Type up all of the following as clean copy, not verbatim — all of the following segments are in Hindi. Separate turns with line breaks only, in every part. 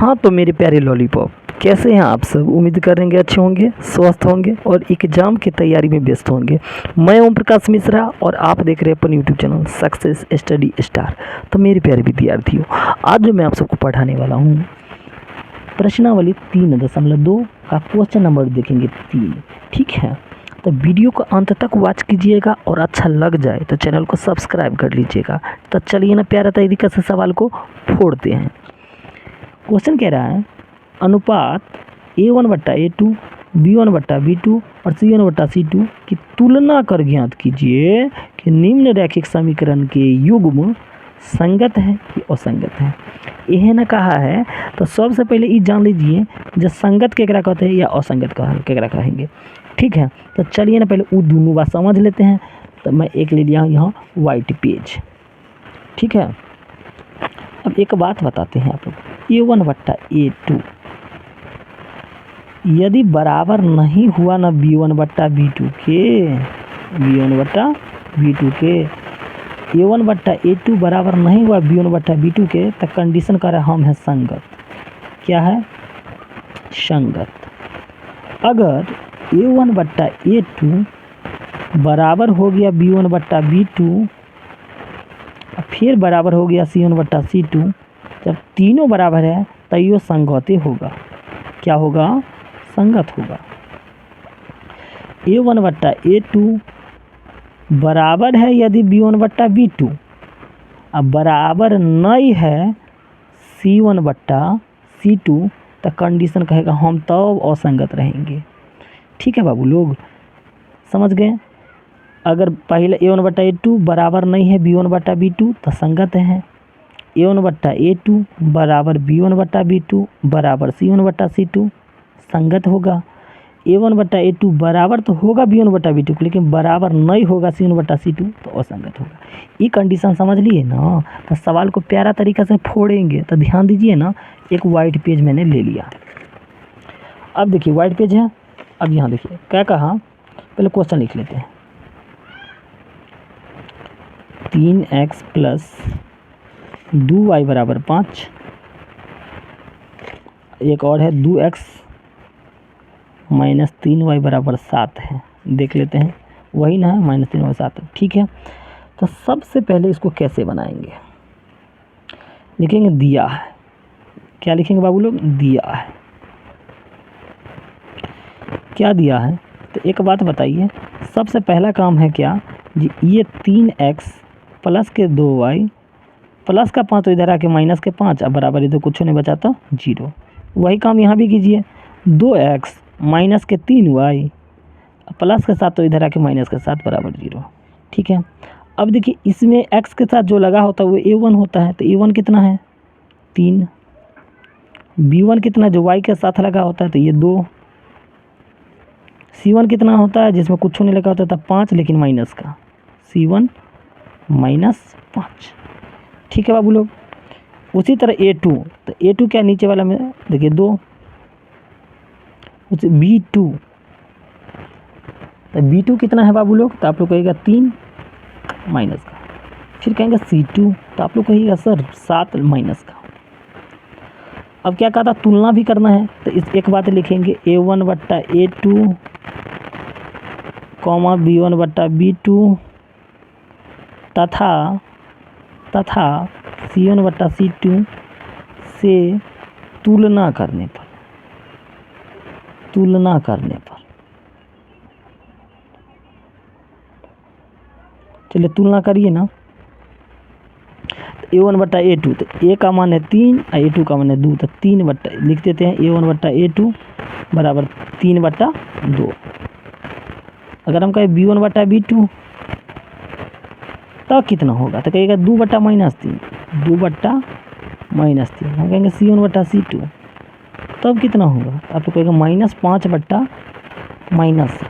हाँ तो मेरे प्यारे लॉलीपॉप, कैसे हैं आप सब। उम्मीद करेंगे अच्छे होंगे, स्वस्थ होंगे और एग्जाम की तैयारी में व्यस्त होंगे। मैं ओम प्रकाश मिश्रा और आप देख रहे हैं अपन YouTube channel success study star. तो मेरे प्यारे विद्यार्थियों, आज जो मैं आप सबको पढ़ाने वाला हूँ, प्रश्नावली 3.2 का क्वेश्चन नंबर देखेंगे 3। ठीक है, तो वीडियो को अंत तक वॉच कीजिएगा और अच्छा लग जाए तो चैनल को सब्सक्राइब कर लीजिएगा। तो चलिए ना प्यारा तरीके से सवाल को फोड़ते हैं। क्वेश्चन कह रहा है अनुपात A1/A2, B1/B2 और C1/C2 की तुलना कर ज्ञात कीजिए कि निम्न रैखिक समीकरण के युग्म संगत है कि असंगत है। यह ना कहा है तो सबसे पहले ये जान लीजिए जो संगत केकरा कहते हैं या असंगत केकरा कहेंगे। ठीक है, तो चलिए ना पहले वो दोनों बात समझ लेते हैं। तो मैं एक ले लिया यहाँ वाइट पेज। ठीक है, अब एक बात बताते हैं आप लोग, A1/A2 यदि बराबर नहीं हुआ ना B1/B2 के, A1/A2 बराबर नहीं हुआ B1/B2 के, तो कंडीशन कर हम है संगत। क्या है? संगत। अगर A1/A2 बराबर हो गया B1/B2 फिर बराबर हो गया C1/C2, जब तीनों बराबर है तो ये संगत होगा। क्या होगा? संगत होगा। A1/A2 बराबर है यदि B1/B2, अब बराबर नहीं है C1/C2, तो कंडीशन कहेगा हम तो असंगत रहेंगे। ठीक है बाबू लोग, समझ गए। अगर पहले A1/A2 बराबर नहीं है B1/B2 तो संगत है। A1/A2 बराबर B1/B2 बराबर C1/C2 संगत होगा। A1/A2 बराबर तो होगा B1/B2 लेकिन बराबर नहीं होगा C1/C2 तो असंगत होगा। ये कंडीशन समझ लिए ना, तो सवाल को प्यारा तरीका से फोड़ेंगे। तो ध्यान दीजिए ना, एक वाइट पेज मैंने ले लिया। अब देखिए वाइट पेज है। अब यहाँ देखिए क्या कहा, पहले क्वेश्चन लिख लेते हैं। 3x + 2y = 5। एक और है 2x - 3y = 7 है। देख लेते हैं, वही ना है, -3y 7। ठीक है, तो सबसे पहले इसको कैसे बनाएंगे, लिखेंगे दिया है। क्या लिखेंगे बाबू लोग? दिया है। क्या दिया है? तो एक बात बताइए, सबसे पहला काम है क्या जी, ये 3x + के 2y प्लस का 5 तो इधर आके -5, अब बराबर इधर कुछ नहीं बचा तो 0। वही काम यहाँ भी कीजिए, 2x - के 3y प्लस के 7 तो इधर आके -7 बराबर 0। ठीक है, अब देखिए इसमें x के साथ जो लगा होता है वो A1 होता है, तो A1 कितना है? 3। B1 कितना जो y के साथ लगा होता है, तो ये 2। C1 कितना होता है जिसमें कुछ नहीं लगा होता था? 5 लेकिन माइनस का, C1 - 5। ठीक है बाबू लोग। उसी तरह A2, तो A2 क्या नीचे वाला में देखिए 2। उसी B2, तो B2 कितना है बाबू लोग? तो आप लोग कहिएगा 3 माइनस का। फिर कहेंगे C2, तो आप लोग कहिएगा सर 7 माइनस का। अब क्या कहा था? तुलना भी करना है, तो इस एक बात लिखेंगे A1/A2, B1/B2 तथा C1/C2 से तुलना करने पर चलिए तुलना करिए ना। A1/A2, तो A का मान है 3 और A2 का मान है 2, तो 3 लिख देते हैं। A1/A2 बराबर 3/2। अगर हम कहें B1/B2 तब कितना होगा, तो कहिएगा 2/-3, 2/-3। हम कहेंगे C1/C2 तब कितना होगा, आप तो कहेगा -5/-7।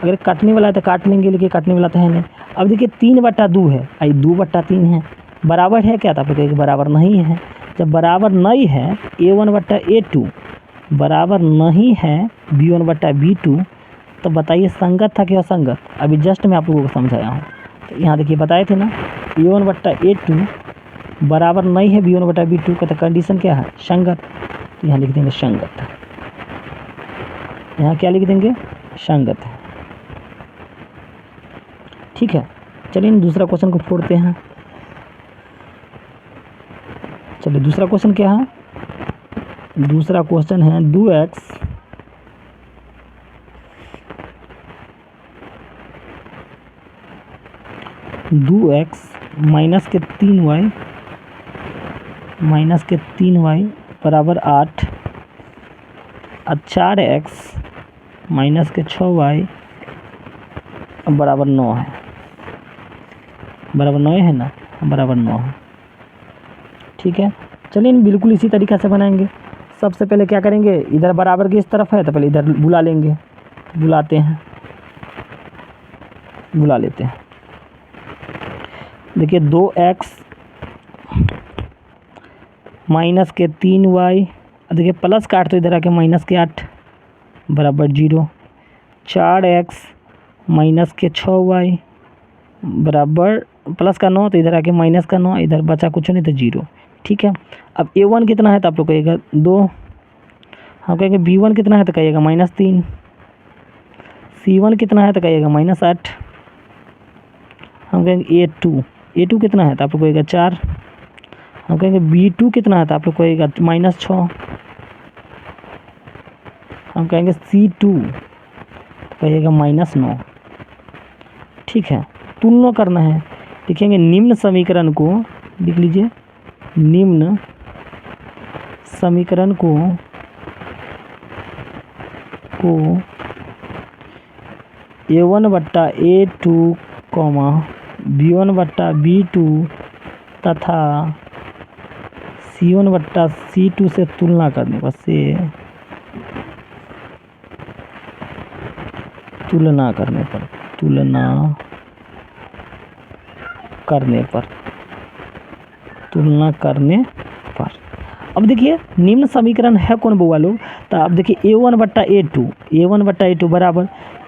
अगर काटने वाला है तो काट लेंगे, लेकिन काटने वाला तो है नहीं। अब देखिए 3/2 है, आई 2/3 है, बराबर है क्या? तो आप कहेंगे बराबर नहीं है। जब बराबर नहीं है A1/A2 बराबर नहीं है B1/B2, तो बताइए संगत था कि असंगत? अभी जस्ट मैं आप लोगों को समझाया हूँ। तो यहाँ देखिए बताए थे ना, A1/A2 बराबर नहीं है बी वन बटा बी टू का, तो कंडीशन क्या है, संगत। तो यहाँ लिख देंगे संगत, यहाँ क्या लिख देंगे, संगत है। ठीक है, चलिए दूसरा क्वेश्चन को फोड़ते हैं। चलिए दूसरा क्वेश्चन क्या है, दूसरा क्वेश्चन है 2x माइनस के 3y बराबर 8 और 4x माइनस के 6y बराबर 9 है। बराबर 9 है ना, बराबर 9 है। ठीक है, चलिए बिल्कुल इसी तरीक़े से बनाएंगे। सबसे पहले क्या करेंगे, इधर बराबर की इस तरफ है तो पहले इधर बुला लेंगे, बुलाते हैं, बुला लेते हैं। देखिए 2x माइनस के 3y, देखिए प्लस का 8 तो इधर आके माइनस के 8 बराबर 0, 4x माइनस के 6y बराबर प्लस का 9 तो इधर आके माइनस का 9, इधर बचा कुछ नहीं तो 0। ठीक है, अब a1 कितना है तो आप लोग कहिएगा 2, हम कहेंगे b1 कितना है तो कहिएगा -3, c1 कितना है तो कहिएगा -8, हम कहेंगे a2 कितना है तो आप लोग कहिएगा 4, हम कहेंगे b2 कितना है तो आप लोग कहिएगा -6, हम कहेंगे c2 तो कहिएगा -9। ठीक है, तुलना करना है, लिखेंगे निम्न समीकरण को, लिख लीजिए निम्न समीकरण को a1 बट्टा a2 b1 बट्टा b2 तथा c1 बट्टा c2 से तुलना करने पर, तुलना करने पर। अब देखिए निम्न समीकरण है कौन बउआ लोग, तो अब देखिए a1 बट्टा a2 बराबर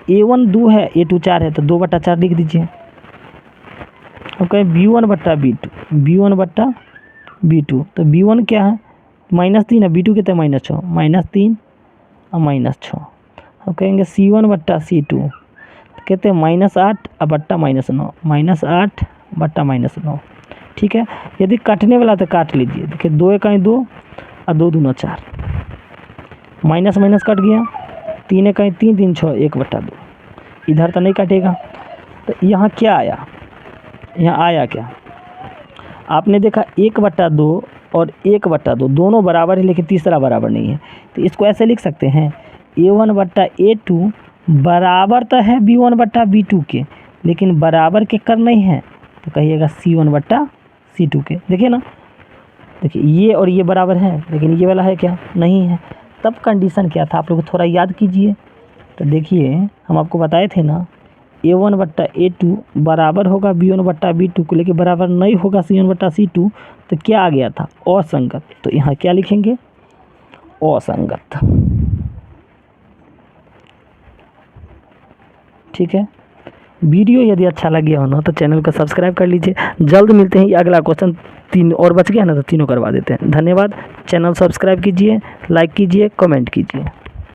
a1 2 है, a2 4 है, तो 2 बट्टा 4 लिख दीजिए। ओके, b1 बट्टा b2, तो b1 क्या है -3 है, b2 कितना है -6, -3 और -6। हम कहेंगे c1 बट्टा c2 कहते हैं -8 और बट्टा -9, -8 बट्टा -9। ठीक है, यदि काटने वाला तो काट लीजिए। देखिए 2 1 2 और 2 दूना 4, माइनस माइनस कट गया, 3 1 3 3 6 1 बट्टा 2, इधर तो नहीं काटेगा। तो यहाँ क्या आया, यहाँ आया क्या, आपने देखा 1 बट्टा 2 और 1 बट्टा 2 दोनों बराबर है, लेकिन तीसरा बराबर नहीं है। तो इसको ऐसे लिख सकते हैं a1 बट्टा a2 बराबर तो है b1 बट्टा b2 के, लेकिन बराबर के कर नहीं है, तो कहिएगा c1 बट्टा c2 के। देखिए ना, देखिए ये और ये बराबर है, लेकिन ये वाला है क्या, नहीं है। तब कंडीशन क्या था, आप लोग थोड़ा याद कीजिए। तो देखिए हम आपको बताए थे ना, a1 बट्टा a2 बराबर होगा b1 बट्टा b2 को, लेकिन बराबर नहीं होगा c1 बट्टा c2, तो क्या आ गया था, असंगत। तो यहाँ क्या लिखेंगे, असंगत। ठीक है, वीडियो यदि अच्छा लगे हो ना तो चैनल को सब्सक्राइब कर लीजिए। जल्द मिलते हैं, ये अगला क्वेश्चन 3 और बच गया ना, तो तीनों करवा देते हैं। धन्यवाद, चैनल सब्सक्राइब कीजिए, लाइक कीजिए, कमेंट कीजिए।